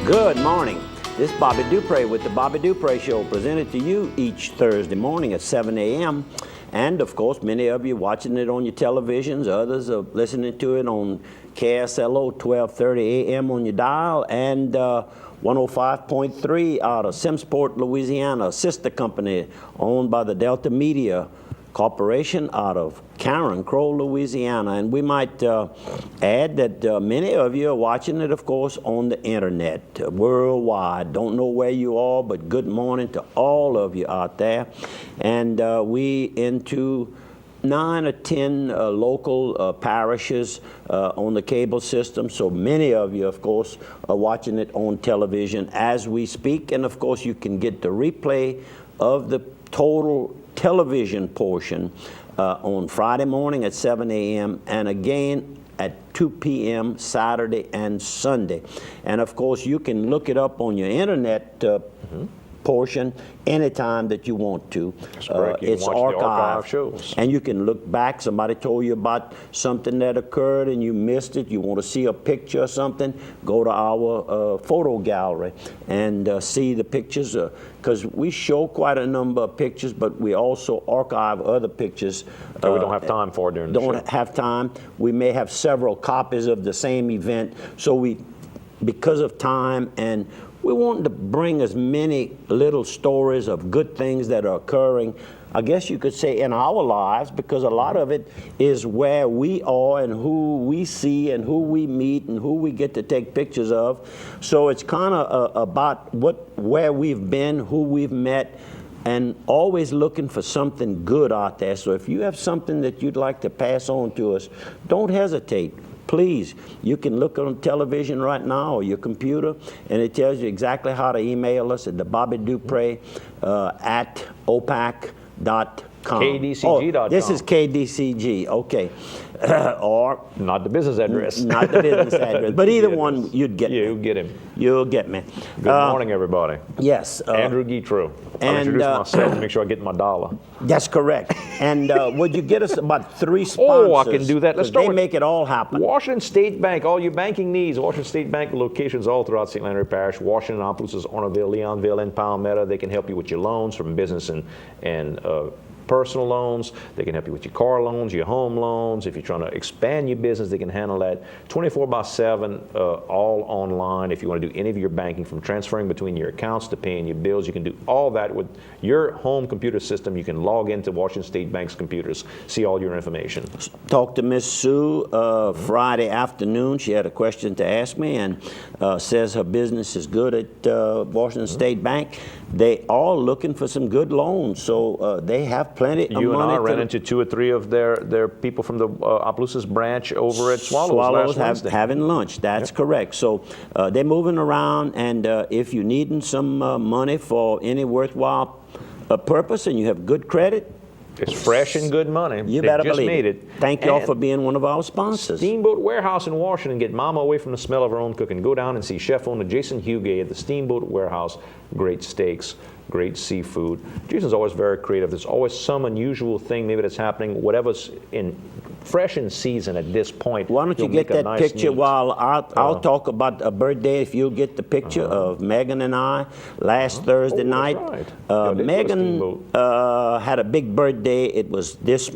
Good morning. This is Bobby Dupre with the Bobby Dupre Show, presented to you each Thursday morning at 7 a.m. And, of course, many of you watching it on your televisions. Others are listening to it on KSLO 1230 a.m. on your dial, and 105.3 out of Simsport, Louisiana, a sister company owned by the Delta Media Corporation out of Karen Crow, Louisiana. And we might add that many of you are watching it, of course, on the internet, worldwide. Don't know where you are, but good morning to all of you out there. And we into 9 or 10 local parishes on the cable system. So many of you, of course, are watching it on television as we speak. And of course, you can get the replay of the total television portion on Friday morning at 7 a.m. and again at 2 p.m. Saturday and Sunday. And of course, you can look it up on your internet portion anytime that you want to. That's correct. You It's can watch the archived. archive shows. And you can look back. Somebody told you about something that occurred and you missed it. You want to see a picture or something, go to our photo gallery and see the pictures. Because we show quite a number of pictures, but we also archive other pictures. That we don't have time for during the show. Don't have time. We may have several copies of the same event. So we, because of time, and we want to bring as many little stories of good things that are occurring, I guess you could say, in our lives, because a lot of it is where we are and who we see and who we meet and who we get to take pictures of. So it's kind of about where we've been, who we've met, and always looking for something good out there. So if you have something that you'd like to pass on to us, don't hesitate. Please, you can look on television right now or your computer, and it tells you exactly how to email us at the Bobby Dupre at opac.com. KDCG.com. Oh, this is KDCG, okay. Or Not the business address. not the business address, but either one you'd get You me. get him. You'll get me. Good morning, everybody. Yes. Andrew Guitreau. I'll and, introduce myself to make sure I get my dollar. That's correct. And would you get us about 3 sponsors? Oh, I can do that. Let's 'Cause start they with make it all happen. Washington State Bank, all your banking needs. Washington State Bank locations all throughout St. Landry Parish, Washington, Opelousas, Ornerville, Leonville, and Palmetto. They can help you with your loans from business and personal loans. They can help you with your car loans, your home loans. If you're trying to expand your business, they can handle that 24/7, all online. If you want to do any of your banking, from transferring between your accounts to paying your bills, you can do all that with your home computer system. You can log into Washington State Bank's computers, see all your information. Talked to Miss Sue Friday afternoon. She had a question to ask me, and says her business is good at Washington State Bank. They are looking for some good loans, so they have plenty of money. You and I ran into 2 or 3 of their people from the Opelousas branch over at Swallows last Wednesday. Having lunch. That's correct. So they're moving around, and if you're needing some money for any worthwhile purpose and you have good credit, It's fresh and good money. you They better just believe made it. it. Thank y'all And for being one of our sponsors. Steamboat Warehouse in Washington. Get mama away from the smell of her own cooking. Go down and see chef owner Jason Hugay at the Steamboat Warehouse. Great steaks, great seafood. Jason's always very creative. There's always some unusual thing maybe that's happening. Whatever's fresh in season at this point. Why don't you you'll get make a that nice, picture neat- while I'll talk about a birthday, if you'll get the picture of Megan and I last Thursday Oh, that's night. right. Yeah, they put a Megan steamboat. had a big birthday. It was this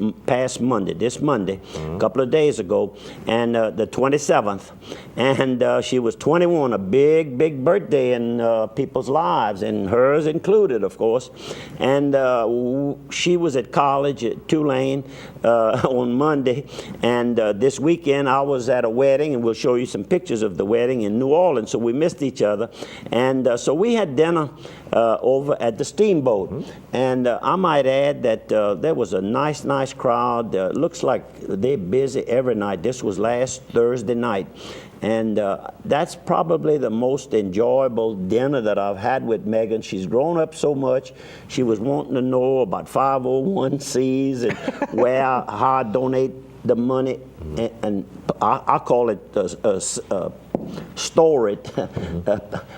Monday, a couple of days ago, and the 27th. And she was 21, a big birthday in people's lives, and hers included, of course. And she was at college at Tulane on Monday. And this weekend I was at a wedding, and we'll show you some pictures of the wedding in New Orleans, so we missed each other. And so we had dinner over at the Steamboat. And I might add that there was a nice crowd. Looks like they're busy every night. This was last Thursday night. And that's probably the most enjoyable dinner that I've had with Megan. She's grown up so much. She was wanting to know about 501Cs and how I donate the money. And I call it store it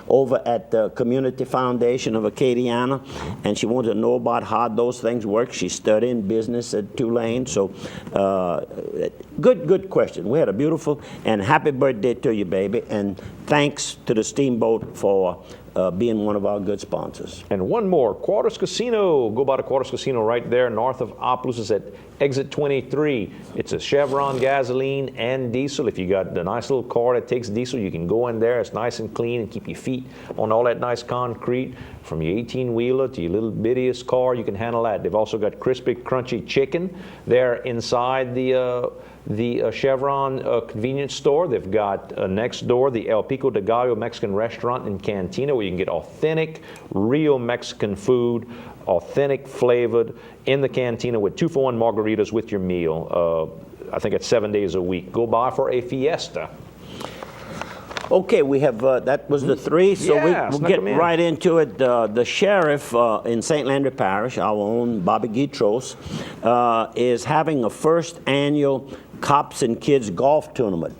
over at the Community Foundation of Acadiana, and she wanted to know about how those things work. She's studying business at Tulane, so good question. We had a beautiful, and happy birthday to you, baby, and thanks to the Steamboat for being one of our good sponsors. And one more, Quarters Casino. Go by the Quarters Casino right there north of Opelousas at exit 23. It's a Chevron gasoline and diesel. If you got the nice little car that takes diesel, you can go in there. It's nice and clean and keep your feet on all that nice concrete. From your 18-wheeler to your little bittiest car, you can handle that. They've also got crispy, crunchy chicken there inside the Chevron convenience store. They've got next door the El Pico de Gallo Mexican restaurant and cantina, where you can get authentic, real Mexican food, authentic flavored in the cantina with 2-for-1 margaritas with your meal. I think it's 7 days a week. Go by for a fiesta. Okay, we have, that was the three, so Yeah, we'll snuck get 'em in. right into it. The sheriff in St. Landry Parish, our own Bobby Guitros, is having a first annual Cops and Kids Golf Tournament.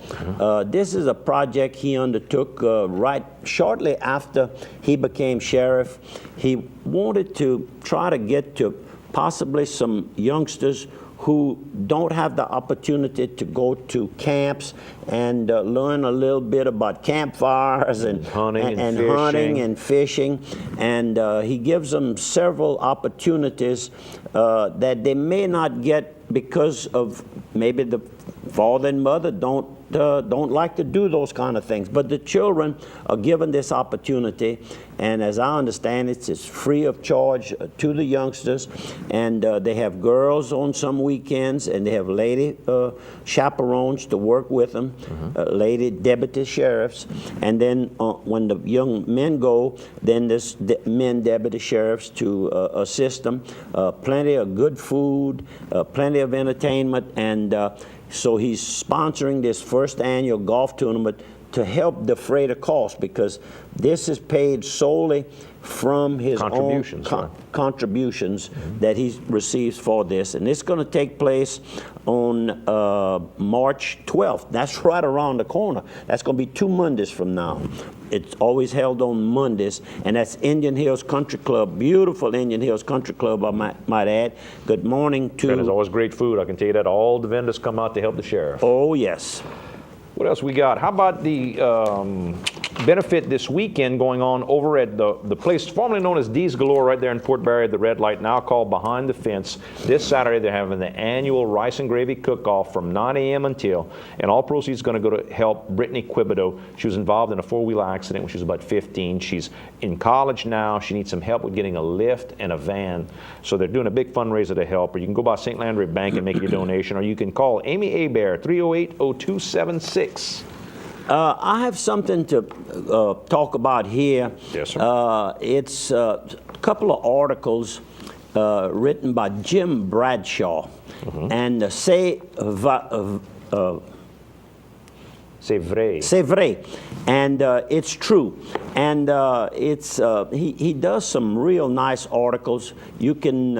This is a project he undertook right shortly after he became sheriff. He wanted to try to get to possibly some youngsters who don't have the opportunity to go to camps and learn a little bit about campfires and hunting and fishing. And he gives them several opportunities that they may not get because of maybe the father and mother don't like to do those kind of things. But the children are given this opportunity, and as I understand it, it's free of charge to the youngsters. And they have girls on some weekends, and they have lady chaperones to work with them, lady deputy sheriffs. And then when the young men go, then there's men deputy sheriffs to assist them. Plenty of good food, plenty of entertainment, and so he's sponsoring this first annual golf tournament to help defray the cost, because this is paid solely from his Contributions, own right. contributions that he receives for this. And it's going to take place on March 12th. That's right around the corner. That's going to be 2 Mondays from now. It's always held on Mondays, and that's Indian Hills Country Club, beautiful Indian Hills Country Club, I might add. Good morning to... And there's always great food. I can tell you that. All the vendors come out to help the sheriff. Oh, yes. What else we got? How about the benefit this weekend going on over at the place formerly known as D's Galore right there in Port Barry, the red light, now called Behind the Fence. This Saturday they're having the annual rice and gravy cook-off from 9 a.m. until, and all proceeds are going to go to help Brittany Quibido. She was involved in a 4-wheeler accident when she was about 15. She's in college now. She needs some help with getting a lift and a van. So they're doing a big fundraiser to help her. You can go by St. Landry Bank and make your donation, or you can call Amy Hebert, 308-0276. I have something to talk about here. Yes, sir. It's a couple of articles written by Jim Bradshaw, and C'est vrai. C'est vrai, and it's true. And he does some real nice articles. You can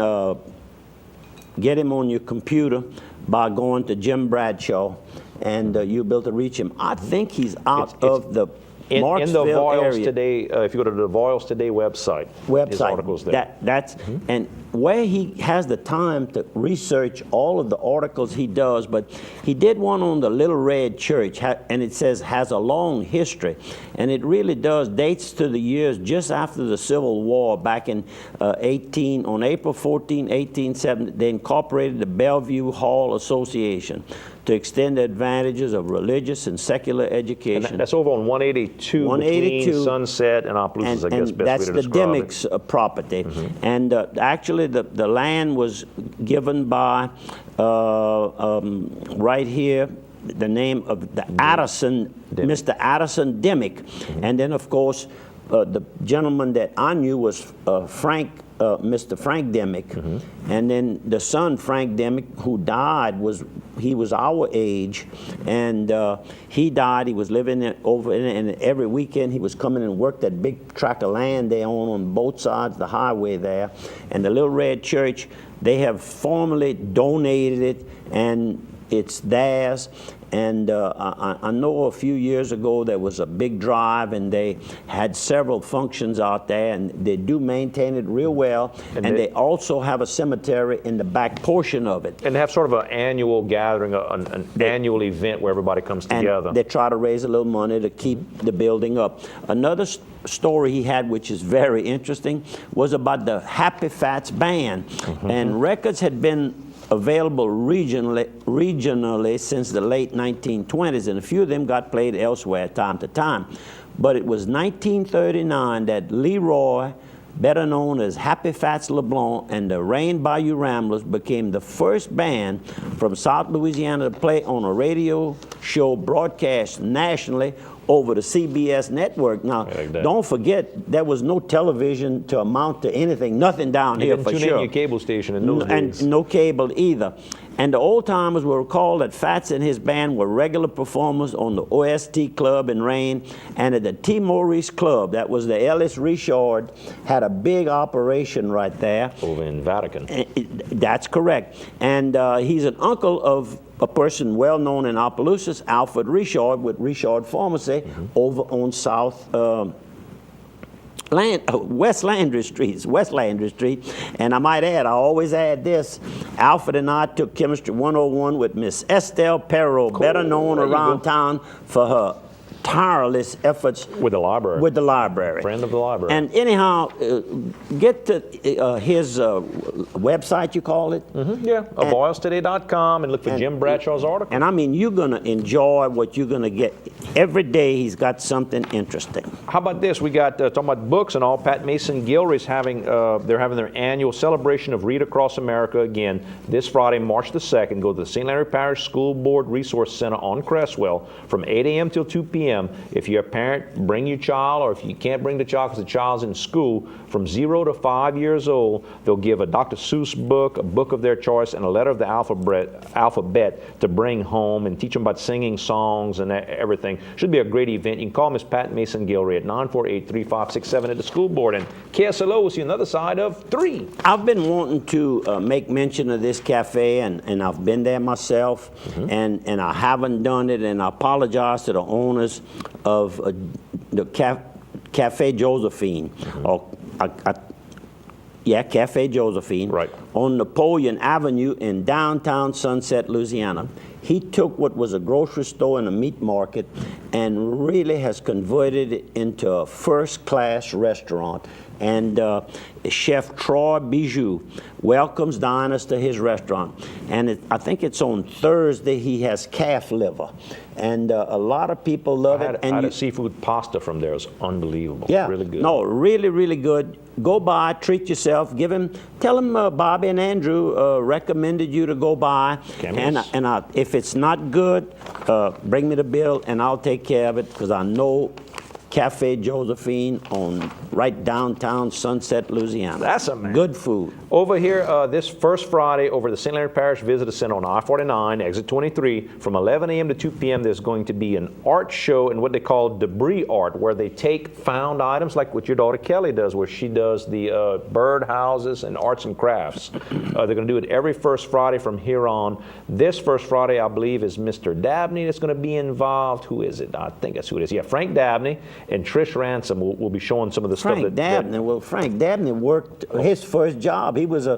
get him on your computer by going to Jim Bradshaw, and you'll be able to reach him. I think he's out of the in the Marksville Voiles area. Today, if you go to the Voiles Today website, his article's there. That's and where he has the time to research all of the articles he does, but he did one on the Little Red Church, and it says has a long history, and it really does, dates to the years just after the Civil War, back in on April 14, 1870, they incorporated the Bellevue Hall Association to extend the advantages of religious and secular education. And that's over on 182, between Sunset and Opelousas, I guess best that's way to the describe Dimmick's property. And actually the land was given by, right here, the name of the Addison, Mr. Addison Dimmick. And then, of course, the gentleman that I knew was Mr. Frank Dimmick, and then the son Frank Dimmick, who died, he was our age, and he died. He was living over in, and every weekend he was coming and worked that big tract of land they own on both sides of the highway there. And the Little Red Church, they have formally donated it, and it's theirs. And I know a few years ago there was a big drive, and they had several functions out there, and they do maintain it real well. And they also have a cemetery in the back portion of it. And they have sort of an annual gathering, an annual event where everybody comes together. And they try to raise a little money to keep the building up. Another story he had, which is very interesting, was about the Happy Fats Band. And records had been available regionally since the late 1920s, and a few of them got played elsewhere time to time. But it was 1939 that Leroy, better known as Happy Fats LeBlanc, and the Rain Bayou Ramblers became the first band from South Louisiana to play on a radio show broadcast nationally over the CBS network. Now, don't forget, there was no television to amount to anything, nothing down here for sure. You didn't tune in your cable station in those days. And no cable either. And the old timers will recall that Fats and his band were regular performers on the OST Club in Rain and at the T. Maurice Club. That was the Ellis Richard, had a big operation right there. Over in Vatican. That's correct. And he's an uncle of a person well known in Opelousas, Alfred Richard, with Richard Pharmacy over on West Landry Street. And I might add, I always add this, Alfred and I took Chemistry 101 with Miss Estelle Perrault, better known around town for her tireless efforts with the library. Friend of the library. And anyhow, get to his website, you call it? Yeah, avoilstoday.com, and look for Jim Bradshaw's article. And I mean, you're going to enjoy what you're going to get. Every day he's got something interesting. How about this? We got, talking about books and all, Pat Mason Gilry's having, they're having their annual celebration of Read Across America again this Friday, March the 2nd. Go to the St. Landry Parish School Board Resource Center on Cresswell from 8 a.m. till 2 p.m. If you're a parent, bring your child, or if you can't bring the child because the child's in school, from 0 to 5 years old, they'll give a Dr. Seuss book, a book of their choice, and a letter of the alphabet to bring home and teach them about singing songs and everything. Should be a great event. You can call Miss Pat Mason Gilry at 948-3567 at the school board. And KSLO will see another side of 3. I've been wanting to make mention of this cafe, and I've been there myself, and I haven't done it, and I apologize to the owners of the Cafe Josephine, or Cafe Josephine, right, on Napoleon Avenue in downtown Sunset, Louisiana. He took what was a grocery store and a meat market and really has converted it into a first-class restaurant. And Chef Troy Bijou welcomes diners to his restaurant. And I think it's on Thursday he has calf liver. And a lot of people love it. I had a seafood pasta from there. It was unbelievable. Yeah. Really good. No, really, really good. Go by, treat yourself, tell him Bobby and Andrew recommended you to go by. And if it's not good, bring me the bill and I'll take care of it, because I know Cafe Josephine on right downtown Sunset, Louisiana. That's amazing. Good food. Over here, this first Friday, over the St. Landry Parish Visitor Center on I-49, exit 23, from 11 a.m. to 2 p.m., there's going to be an art show and what they call debris art, where they take found items, like what your daughter Kelly does, where she does the bird houses and arts and crafts. They're going to do it every first Friday from here on. This first Friday, I believe, is Mr. Dabney that's going to be involved. Who is it? I think that's who it is. Yeah, Frank Dabney and Trish Ransom will be showing some of the stuff Frank Dabney worked his first job. He was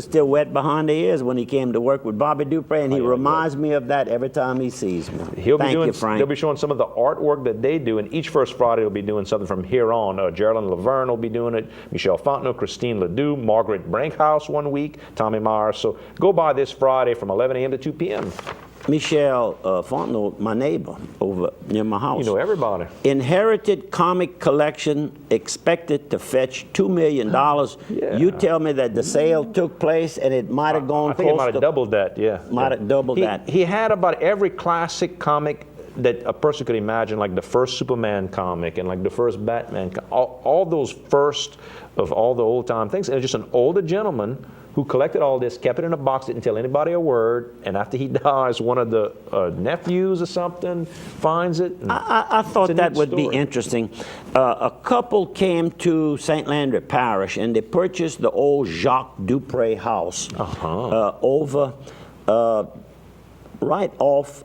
still wet behind the ears when he came to work with Bobby Dupre, and he reminds me of that every time he sees me. Thank you, Frank. They'll be showing some of the artwork that they do, and each first Friday will be doing something from here on. Geraldine Laverne will be doing it, Michelle Fontenot, Christine Ledoux, Margaret Brankhouse one week, Tommy Myers. So go by this Friday from 11 a.m. to 2 p.m. Michelle Fontenot, my neighbor over near my house. You know everybody. Inherited comic collection expected to fetch $2 million. Yeah. You tell me that the sale took place and it might have gone I think it might have doubled that, yeah. Might have doubled that. He had about every classic comic that a person could imagine, like the first Superman comic and like the first Batman, all those first of all the old time things. And just an older gentleman who collected all this, kept it in a box, didn't tell anybody a word, and after he dies, one of the nephews or something finds it. I thought that would be interesting. A couple came to St. Landry Parish, and they purchased the old Jacques Dupre house over right off